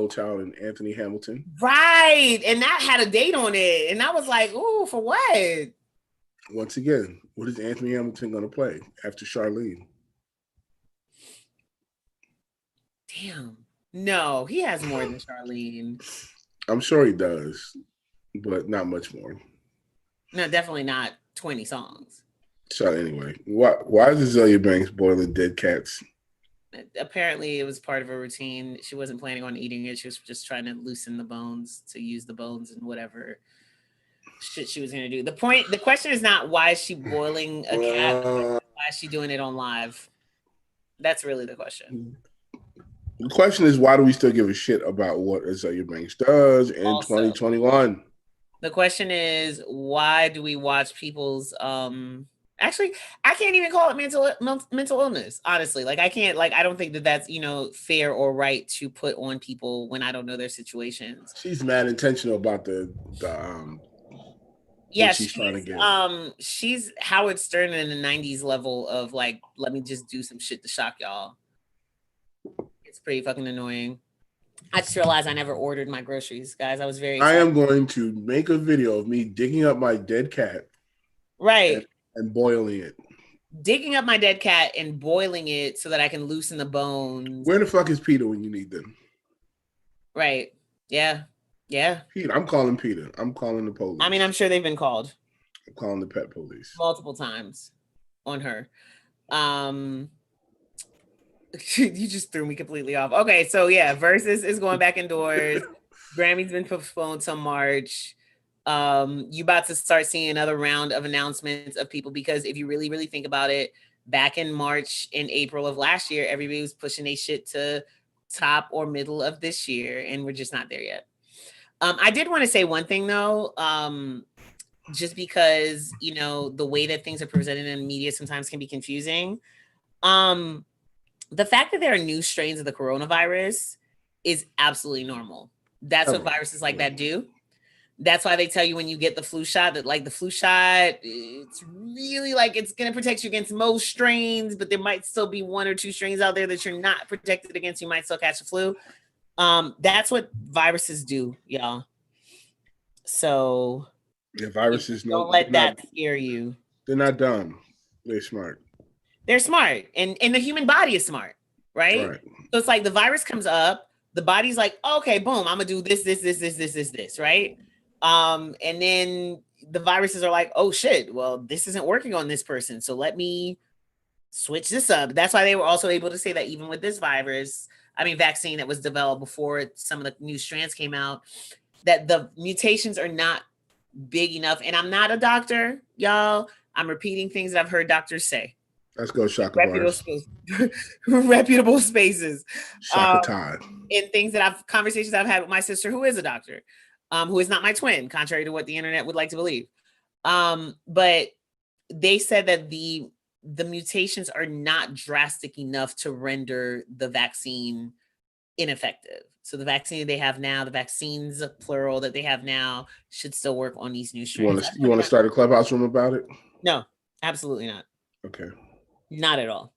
Child and Anthony Hamilton. Right, and that had a date on it, and I was like, "Ooh, for what?" Once again, what is Anthony Hamilton gonna play after Charlene? Damn, no, he has more than Charlene. I'm sure he does, but not much more. No, definitely not 20 songs. So anyway, why is Azealia Banks boiling dead cats? Apparently, it was part of her routine. She wasn't planning on eating it. She was just trying to loosen the bones to use the bones and whatever shit she was going to do. The question is not why is she boiling a cat, why is she doing it on live? That's really the question. The question is, why do we still give a shit about what Azealia Banks does in 2021? The question is, why do we watch people's actually, I can't even call it mental illness, honestly. Like, I can't, like, I don't think that that's, fair or right to put on people when I don't know their situations. She's mad intentional about the yeah, she's trying to get. She's Howard Stern in the 90s level of, like, let me just do some shit to shock y'all. It's pretty fucking annoying. I just realized I never ordered my groceries, guys. I was very excited. I am going to make a video of me digging up my dead cat. Right. And boiling it. Digging up my dead cat and boiling it so that I can loosen the bones. Where the fuck is Peter when you need them? Right. Yeah. Yeah. Peter, I'm calling Peter. I'm calling the police. I mean, I'm sure they've been called. I'm calling the pet police. Multiple times on her. You just threw me completely off. Okay, so yeah, Versus is going back indoors. Grammy's been postponed till March. You about to start seeing another round of announcements of people, because if you really, really think about it, back in March and April of last year, everybody was pushing their shit to top or middle of this year, and we're just not there yet. I did want to say one thing though, just because, the way that things are presented in media sometimes can be confusing. The fact that there are new strains of the coronavirus is absolutely normal. That's what viruses like that do. That's why they tell you when you get the flu shot that, like, the flu shot, it's really like it's going to protect you against most strains, but there might still be one or two strains out there that you're not protected against. You might still catch the flu. That's what viruses do, y'all. So yeah, viruses don't let that scare you. They're not dumb. They're smart. They're smart, and the human body is smart, right? So it's like the virus comes up, the body's like, okay, boom, I'm gonna do this, right? And then the viruses are like, oh shit, well, this isn't working on this person, so let me switch this up. That's why they were also able to say that even with this vaccine that was developed before some of the new strands came out, that the mutations are not big enough. And I'm not a doctor, y'all. I'm repeating things that I've heard doctors say. Let's go, Shaka reputable spaces. Shaka Todd. And things conversations I've had with my sister, who is a doctor, who is not my twin, contrary to what the internet would like to believe. But they said that the mutations are not drastic enough to render the vaccine ineffective. So the vaccine they have now, the vaccines plural that they have now, should still work on these new strains. You want to start a Clubhouse room about it? No, absolutely not. Okay. Not at all.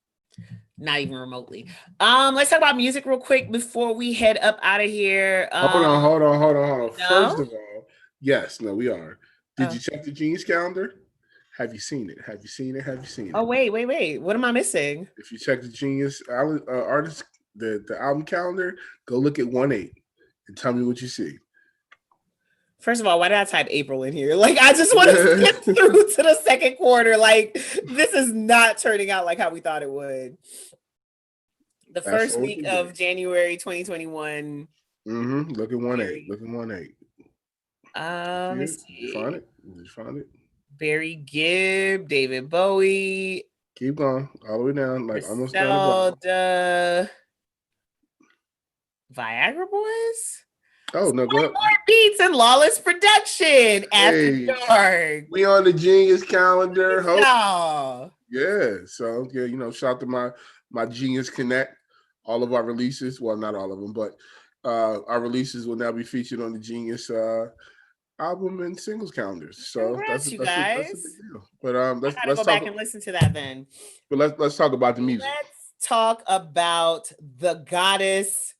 Not even remotely. Let's talk about music real quick before we head up out of here. Hold on. No? First of all, yes, no, we are. Did you check the Genius calendar? Have you seen it? Have you seen it? Oh, wait. What am I missing? If you check the Genius artist, the album calendar, go look at 1/8 and tell me what you see. First of all, why did I type April in here? Like, I just want to skip through to the second quarter. Like, this is not turning out like how we thought it would. The That's first all we week can of do. January 2021. Look at 1-8. Barry. Look at 1-8. See Let me it? You find see. it? Did you find it? Barry Gibb, David Bowie, Keep going all the way down, like almost down the bottom. Griselda, Viagra Boys, Oh no, go ahead. Lord Beats, and Lawless Production. After Hey, Dark. we on the Genius calendar. Hope. Y'all. Yeah. So yeah, shout out to my Genius Connect. All of our releases, well, not all of them, but our releases will now be featured on the Genius album and singles calendars. So Congrats, you that's a big gulet's deal. But gotta go back and listen to that then. let's talk about the music. Let's talk about the goddess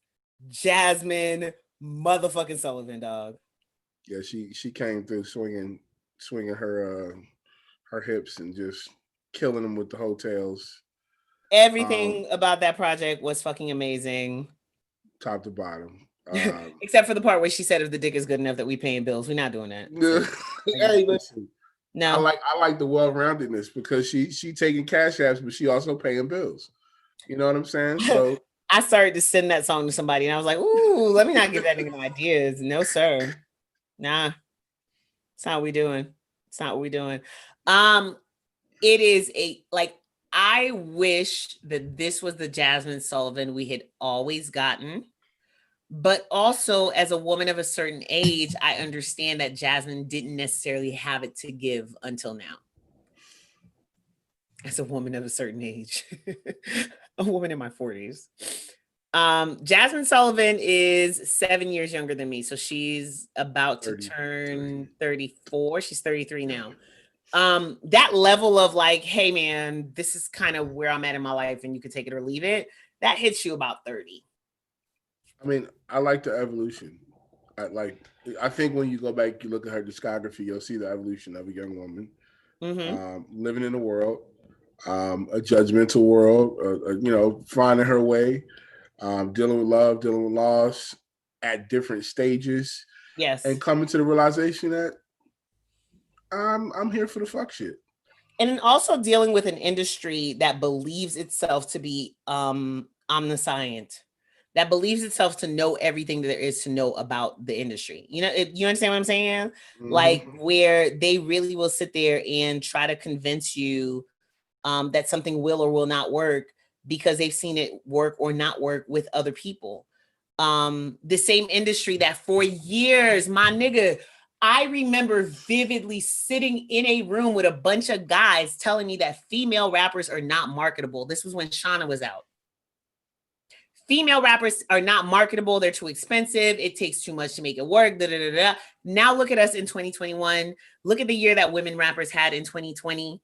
Jasmine motherfucking Sullivan, dog. Yeah, she came through swinging her hips and just killing them with the hotels. Everything about that project was fucking amazing. Top to bottom. Except for the part where she said if the dick is good enough that we paying bills. We're not doing that. Hey, listen. No. I like the well-roundedness because she taking cash apps, but she also paying bills. You know what I'm saying? So I started to send that song to somebody and I was like, ooh, let me not give that nigga no ideas. No, sir. Nah. It's not what we doing. It's not what we doing. It is I wish that this was the Jasmine Sullivan we had always gotten. But also, as a woman of a certain age, I understand that Jasmine didn't necessarily have it to give until now. As a woman of a certain age, a woman in my 40s. Jasmine Sullivan is 7 years younger than me. So she's about to turn 34. She's 33 now. That level of like, hey man, this is kind of where I'm at in my life and you can take it or leave it, that hits you about 30. I mean, I like the evolution. I think when you go back, you look at her discography, you'll see the evolution of a young woman living in the world, a judgmental world, finding her way, dealing with love, dealing with loss at different stages. Yes. And coming to the realization that I'm here for the fuck shit. And also dealing with an industry that believes itself to be omniscient, that believes itself to know everything that there is to know about the industry. You understand what I'm saying? Mm-hmm. Like where they really will sit there and try to convince you that something will or will not work because they've seen it work or not work with other people. The same industry that for years, my nigga, I remember vividly sitting in a room with a bunch of guys telling me that female rappers are not marketable. This was when Shauna was out. Female rappers are not marketable. They're too expensive. It takes too much to make it work. Da, da, da, da. Now look at us in 2021. Look at the year that women rappers had in 2020.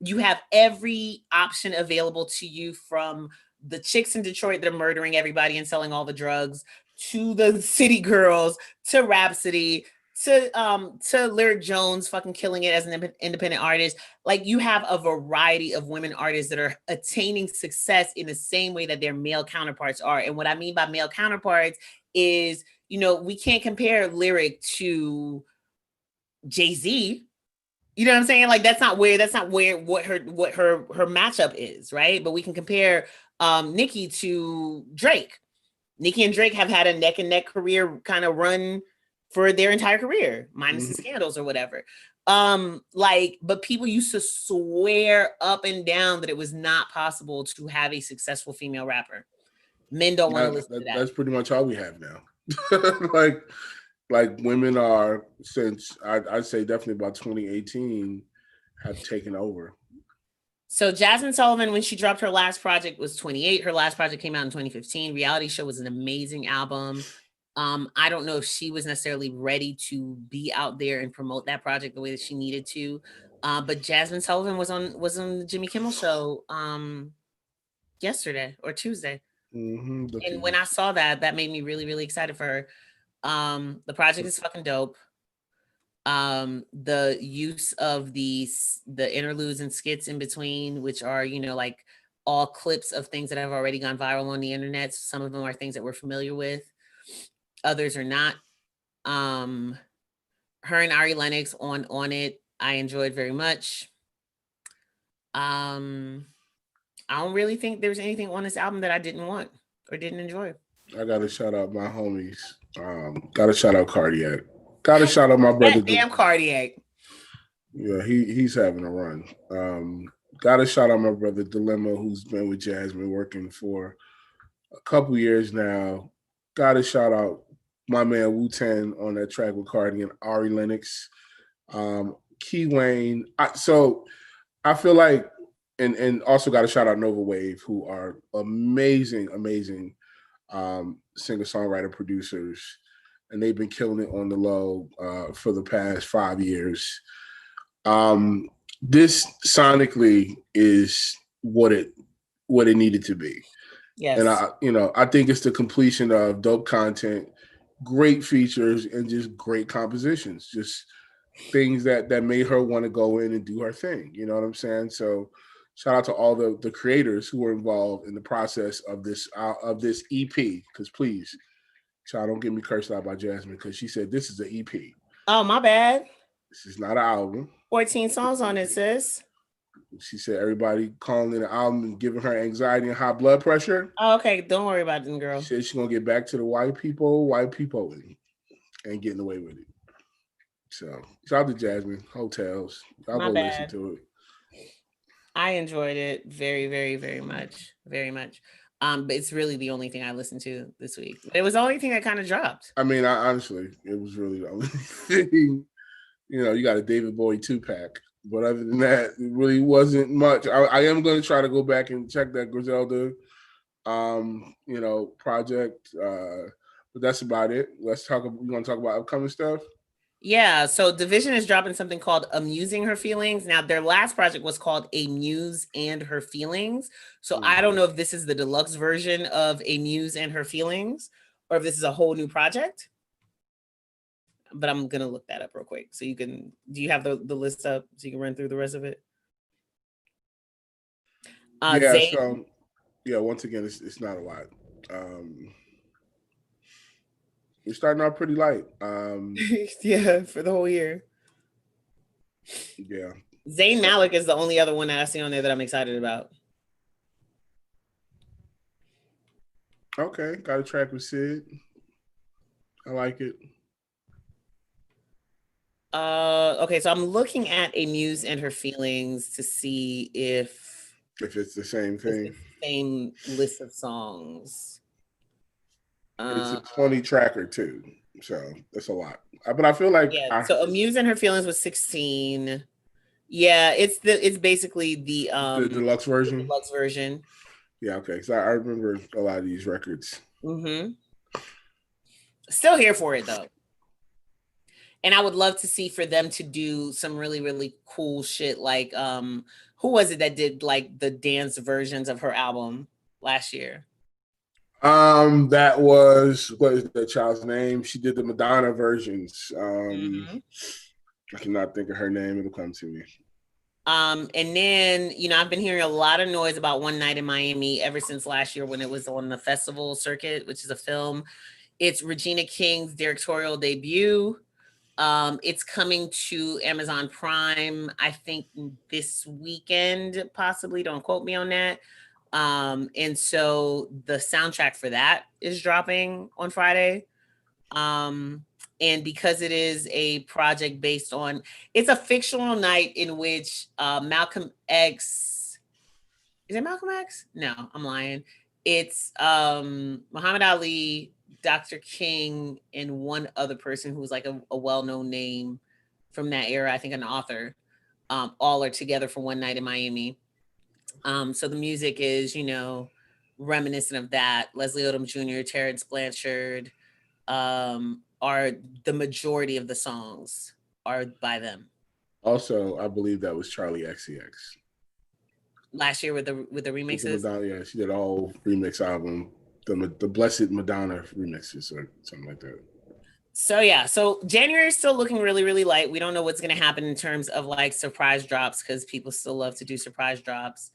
You have every option available to you, from the chicks in Detroit that are murdering everybody and selling all the drugs, to the City Girls, to Rhapsody, to Lyric Jones fucking killing it as an independent artist. Like, you have a variety of women artists that are attaining success in the same way that their male counterparts are. And what I mean by male counterparts is, we can't compare Lyric to Jay-Z. You know what I'm saying? Like, that's not where what her matchup is, right? But we can compare Nicki to Drake. Nicki and Drake have had a neck and neck career kind of run for their entire career, minus the scandals or whatever. But people used to swear up and down that it was not possible to have a successful female rapper. Men don't want to listen to that. That's pretty much all we have now. like women are, since I'd say definitely about 2018, have taken over. So Jasmine Sullivan, when she dropped her last project, was 28. Her last project came out in 2015. Reality Show was an amazing album. I don't know if she was necessarily ready to be out there and promote that project the way that she needed to. But Jasmine Sullivan was on the Jimmy Kimmel Show yesterday or Tuesday. And when I saw that made me really, really excited for her. The project is fucking dope. The use of the interludes and skits in between, which are, like all clips of things that have already gone viral on the internet. Some of them are things that we're familiar with. Others are not. Her and Ari Lennox on it, I enjoyed very much. I don't really think there's anything on this album that I didn't want or didn't enjoy. I gotta shout out my homies. Gotta shout out Cardiac. Gotta shout out my brother. That damn Cardiac. Yeah, he's having a run. Gotta shout out my brother Dilemma, who's been with Jasmine working for a couple years now. Gotta shout out my man Wu Ten on that track with Cardi and Ari Lennox, Key Wayne. So I feel like, and also got to shout out Nova Wave, who are amazing, amazing singer songwriter producers, and they've been killing it on the low for the past 5 years. This sonically is what it needed to be. Yes. And I think it's the completion of dope content, great features, and just great compositions. Just things that made her want to go in and do her thing. You know what I'm saying? So shout out to all the creators who were involved in the process of this EP. Because please, child, don't get me cursed out by Jasmine, because she said this is an EP. Oh, my bad. This is not an album. 14 songs on it, sis. She said everybody calling it an album and giving her anxiety and high blood pressure. Oh, okay, don't worry about it, girl. She said she's gonna get back to the white people and getting away with it. So shout out to Jasmine. Hotels. I'll go listen to it. I enjoyed it very, very, very much. Very much. But it's really the only thing I listened to this week. It was the only thing that kind of dropped. I mean, honestly, it was really the only thing. You got a David Bowie 2-pack. But other than that, it really wasn't much. I am going to try to go back and check that Griselda, project. But that's about it. We want to talk about upcoming stuff? Yeah. So Division is dropping something called Amusing Her Feelings. Now, their last project was called A Muse and Her Feelings. So I don't know if this is the deluxe version of A Muse and Her Feelings, or if this is a whole new project. But I'm going to look that up real quick. So do you have the list up so you can run through the rest of it? Once again, it's not a lot. We're starting out pretty light. Yeah, for the whole year. Yeah. Zayn Malik is the only other one that I see on there that I'm excited about. Okay, got a track with Sid. I like it. Okay, so I'm looking at A Muse and Her Feelings to see if it's the same thing. It's the same list of songs. It's a 20 tracker too, so that's a lot. But I feel like so A Muse and Her Feelings was 16. Yeah, it's basically the deluxe version. Deluxe version. Yeah, okay. So I remember a lot of these records. Mm-hmm. Still here for it though. And I would love to see for them to do some really, really cool shit. Like, who was it that did like the dance versions of her album last year? That was, what is that child's name? She did the Madonna versions. I cannot think of her name. It'll come to me. And then, I've been hearing a lot of noise about One Night in Miami ever since last year when it was on the festival circuit, which is a film. It's Regina King's directorial debut. It's coming to Amazon Prime, I think this weekend, possibly. Don't quote me on that. And so the soundtrack for that is dropping on Friday. And because it is a project based on, it's a fictional night in which Malcolm X, is it Malcolm X? No, I'm lying. It's Muhammad Ali, Dr. King, and one other person who was like a well-known name from that era, I think an author, all are together for One Night in Miami. So the music is, reminiscent of that. Leslie Odom Jr., Terrence Blanchard are the majority of the songs are by them. Also, I believe that was Charlie XCX. Last year with the remixes? Yeah, she did a whole remix album. The Blessed Madonna remixes or something like that. So January is still looking really, really light. We don't know what's going to happen in terms of like surprise drops because people still love to do surprise drops.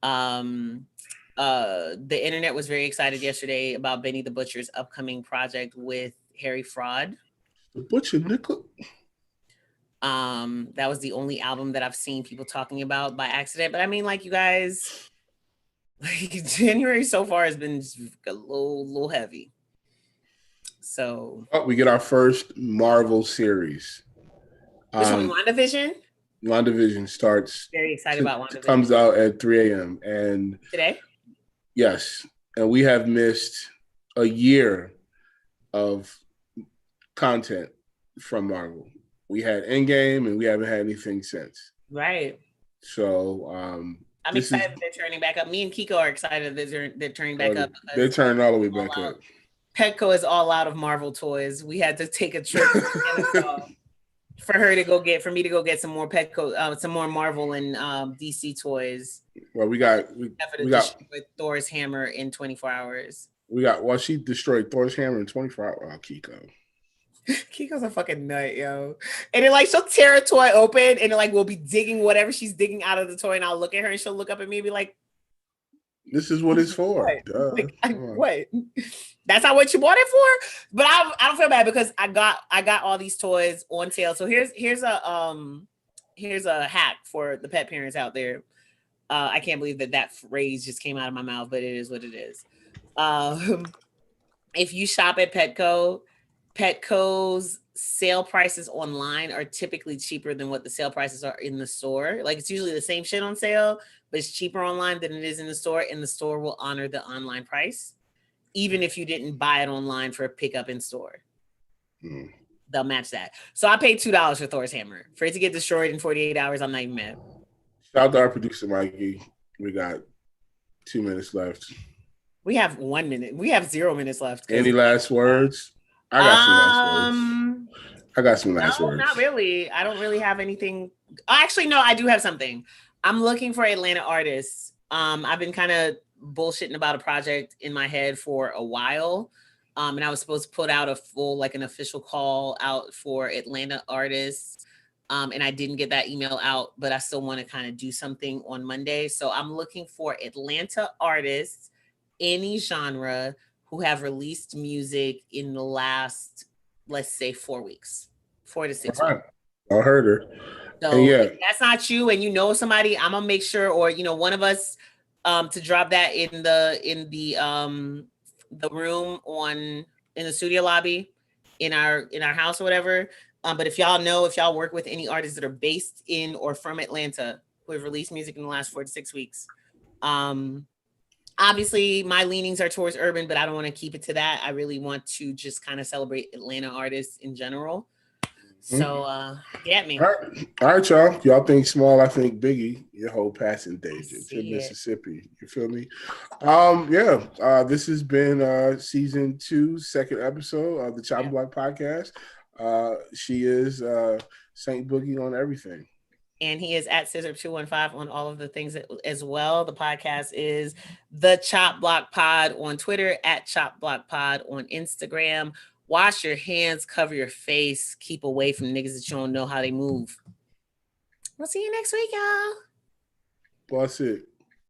The internet was very excited yesterday about Benny the Butcher's upcoming project with Harry Fraud. The Butcher Nickel. That was the only album that I've seen people talking about by accident. But I mean, like, you guys, Like January so far has been just a little heavy. So Oh, we get our first Marvel series. which one? WandaVision? WandaVision starts Very excited about WandaVision. comes out at 3 a.m. and Today. yes, and we have missed a year of content from Marvel. We had Endgame, and we haven't had anything since. Right. So I'm excited that they're turning back up. Me and Kiko are excited that they're turning back up. They're turning all the way back up. Petco is all out of Marvel toys. We had to take a trip for her to go get, for me to go get some more Petco, some more Marvel and DC toys. Well, we got Thor's hammer in 24 hours. Well, she destroyed Thor's hammer in 24 hours. Oh, Kiko. Kiko's a fucking nut, yo. And then like she'll tear a toy open and like we'll be digging whatever she's digging out of the toy, and I'll look at her and she'll look up at me and be like, "This is what it's for." Like, what? That's not what you bought it for? But I don't feel bad because I got all these toys on sale. So here's a hack for the pet parents out there. I can't believe that phrase just came out of my mouth, but it is what it is. If you shop at Petco's sale prices online are typically cheaper than what the sale prices are in the store. Like it's usually the same shit on sale, but it's cheaper online than it is in the store, and the store will honor the online price, even if you didn't buy it online for a pickup in store. They'll match that. So I paid $2 for Thor's hammer. For it to get destroyed in 48 hours, I'm not even mad. Shout out to our producer, Mikey. We got 2 minutes left. We have 1 minute. We have 0 minutes left. Any last words? I got some last words. Not really. I don't really have anything. Actually, no, I do have something. I'm looking for Atlanta artists. I've been kind of bullshitting about a project in my head for a while. And I was supposed to put out an official call out for Atlanta artists. And I didn't get that email out, but I still want to kind of do something on Monday. So I'm looking for Atlanta artists, any genre, who have released music in the last, let's say, 4 weeks, 4 to 6 weeks. I heard her. So if that's not you and you know somebody, I'm gonna make sure, or one of us, to drop that in the room in the studio lobby, in our house or whatever. But if y'all work with any artists that are based in or from Atlanta who have released music in the last 4 to 6 weeks, obviously my leanings are towards urban, but I don't want to keep it to that. I really want to just kind of celebrate Atlanta artists in general. So get me. All right, y'all. Y'all think small, I think Biggie. Your whole passing days to Mississippi. You feel me? This has been season 2, second episode of the Chop Block Podcast. She is Saint Boogie on everything. And he is at Scissor215 on all of the things as well. The podcast is the Chop Block Pod on Twitter, at Chop Block Pod on Instagram. Wash your hands, cover your face, keep away from niggas that you don't know how they move. We'll see you next week, y'all. Well, that's it.